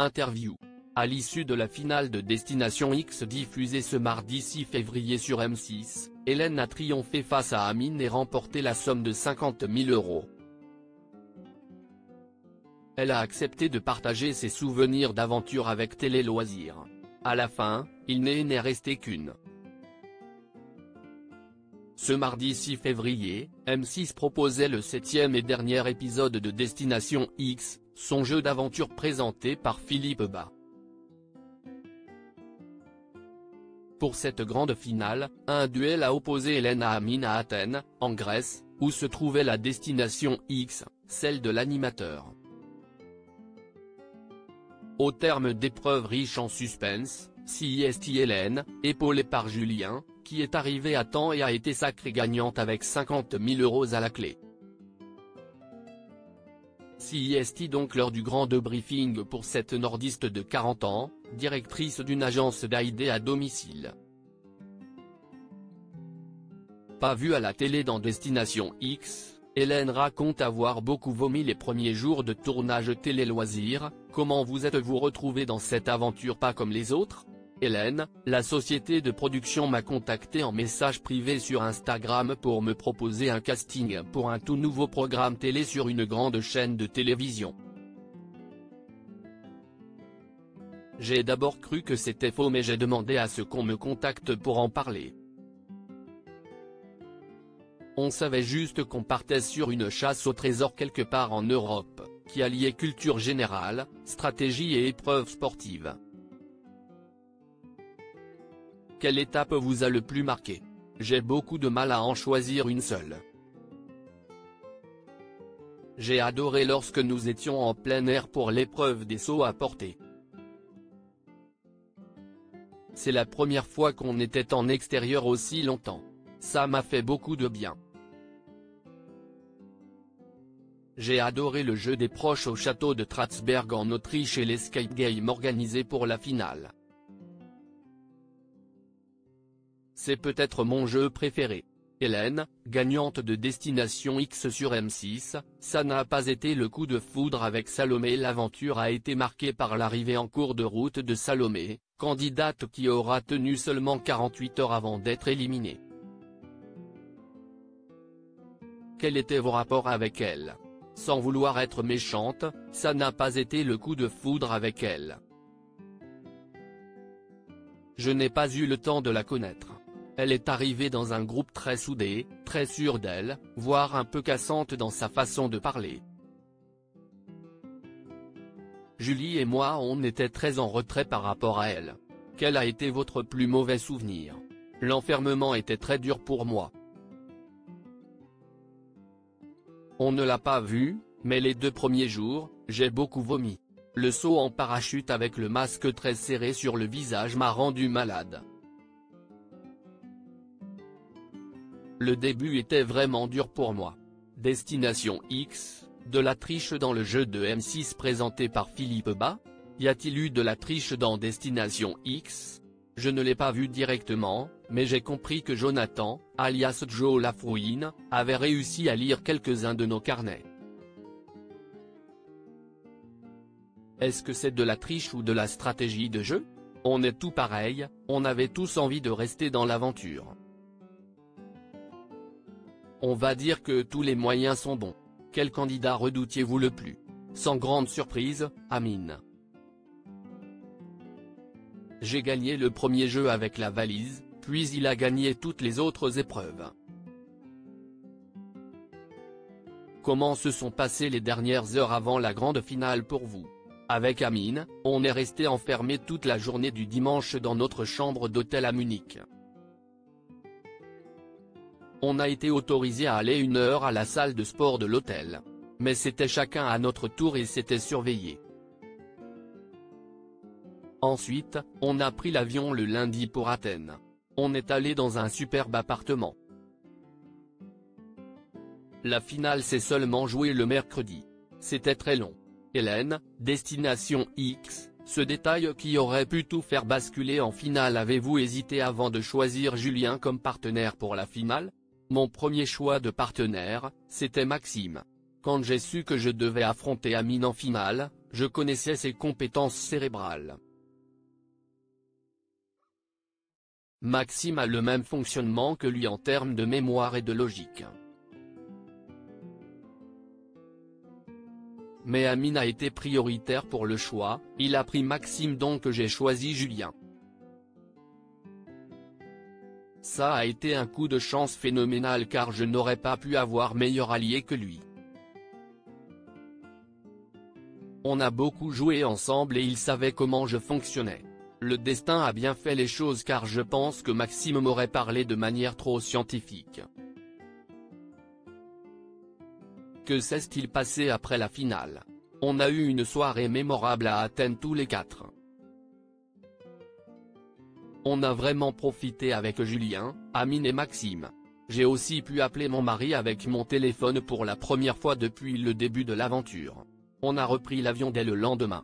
Interview. À l'issue de la finale de Destination X diffusée ce mardi 6 février sur M6, Hélène a triomphé face à Amine et remporté la somme de 50 000 €. Elle a accepté de partager ses souvenirs d'aventure avec Télé Loisirs. À la fin, il n'est resté qu'une. Ce mardi 6 février, M6 proposait le 7e et dernier épisode de Destination X, son jeu d'aventure présenté par Philippe Bas. Pour cette grande finale, un duel a opposé Hélène à Amine à Athènes, en Grèce, où se trouvait la Destination X, celle de l'animateur. Au terme d'épreuves riches en suspense, CIST Hélène, épaulée par Julien, qui est arrivé à temps et a été sacrée gagnante avec 50 000 € à la clé. CIST donc lors du grand débriefing pour cette nordiste de 40 ans, directrice d'une agence d'AID à domicile. Pas vue à la télé dans Destination X, Hélène raconte avoir beaucoup vomi les premiers jours de tournage Télé Loisirs. Comment vous êtes-vous retrouvée dans cette aventure pas comme les autres? Hélène, la société de production m'a contacté en message privé sur Instagram pour me proposer un casting pour un tout nouveau programme télé sur une grande chaîne de télévision. J'ai d'abord cru que c'était faux mais j'ai demandé à ce qu'on me contacte pour en parler. On savait juste qu'on partait sur une chasse au trésor quelque part en Europe, qui alliait culture générale, stratégie et épreuves sportives. Quelle étape vous a le plus marqué? J'ai beaucoup de mal à en choisir une seule. J'ai adoré lorsque nous étions en plein air pour l'épreuve des sauts à portée. C'est la première fois qu'on était en extérieur aussi longtemps. Ça m'a fait beaucoup de bien. J'ai adoré le jeu des proches au château de Tratsberg en Autriche et l'escape game organisé pour la finale. C'est peut-être mon jeu préféré. Hélène, gagnante de Destination X sur M6, ça n'a pas été le coup de foudre avec Salomé. L'aventure a été marquée par l'arrivée en cours de route de Salomé, candidate qui aura tenu seulement 48 heures avant d'être éliminée. Quels étaient vos rapports avec elle? Sans vouloir être méchante, ça n'a pas été le coup de foudre avec elle. Je n'ai pas eu le temps de la connaître. Elle est arrivée dans un groupe très soudé, très sûre d'elle, voire un peu cassante dans sa façon de parler. Julie et moi on était très en retrait par rapport à elle. Quel a été votre plus mauvais souvenir? L'enfermement était très dur pour moi. On ne l'a pas vu, mais les 2 premiers jours, j'ai beaucoup vomi. Le saut en parachute avec le masque très serré sur le visage m'a rendu malade. Le début était vraiment dur pour moi. Destination X, de la triche dans le jeu de M6 présenté par Philippe Bas? Y a-t-il eu de la triche dans Destination X? Je ne l'ai pas vu directement, mais j'ai compris que Jonathan, alias Joe Lafouine, avait réussi à lire quelques-uns de nos carnets. Est-ce que c'est de la triche ou de la stratégie de jeu? On est tout pareil, on avait tous envie de rester dans l'aventure. On va dire que tous les moyens sont bons. Quel candidat redoutiez-vous le plus? Sans grande surprise, Amine. J'ai gagné le premier jeu avec la valise, puis il a gagné toutes les autres épreuves. Comment se sont passées les dernières heures avant la grande finale pour vous? Avec Amine, on est resté enfermé toute la journée du dimanche dans notre chambre d'hôtel à Munich. On a été autorisé à aller 1 heure à la salle de sport de l'hôtel. Mais c'était chacun à notre tour et c'était surveillé. Ensuite, on a pris l'avion le lundi pour Athènes. On est allé dans un superbe appartement. La finale s'est seulement jouée le mercredi. C'était très long. Hélène, Destination X, ce détail qui aurait pu tout faire basculer en finale. Avez-vous hésité avant de choisir Julien comme partenaire pour la finale? Mon premier choix de partenaire, c'était Maxime. Quand j'ai su que je devais affronter Amine en finale, je connaissais ses compétences cérébrales. Maxime a le même fonctionnement que lui en termes de mémoire et de logique. Mais Amine a été prioritaire pour le choix, il a pris Maxime donc j'ai choisi Julien. Ça a été un coup de chance phénoménal car je n'aurais pas pu avoir meilleur allié que lui. On a beaucoup joué ensemble et il savait comment je fonctionnais. Le destin a bien fait les choses car je pense que Maxime m'aurait parlé de manière trop scientifique. Que s'est-il passé après la finale? On a eu une soirée mémorable à Athènes tous les quatre. On a vraiment profité avec Julien, Amine et Maxime. J'ai aussi pu appeler mon mari avec mon téléphone pour la première fois depuis le début de l'aventure. On a repris l'avion dès le lendemain.